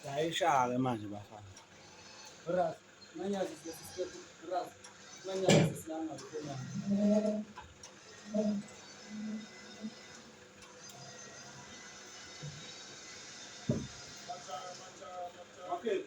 Yayishaya manje bafana. Ras, nanyazi sesisikhethu ras, nanyazi sesilanga kukhonyana. Okay.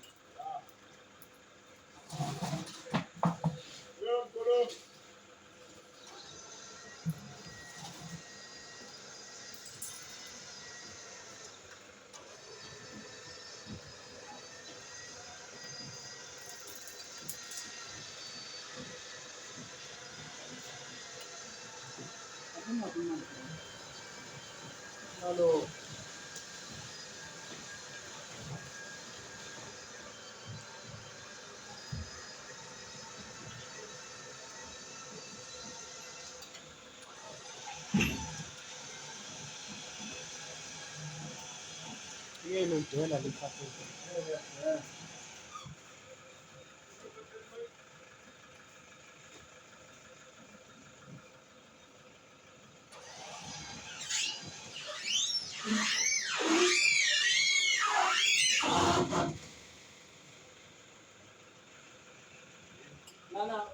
Hello. Yelo idela likhaphe. Yeah. Nana.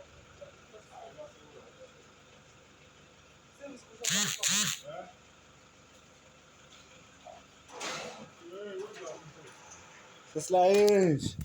Sesilayinje.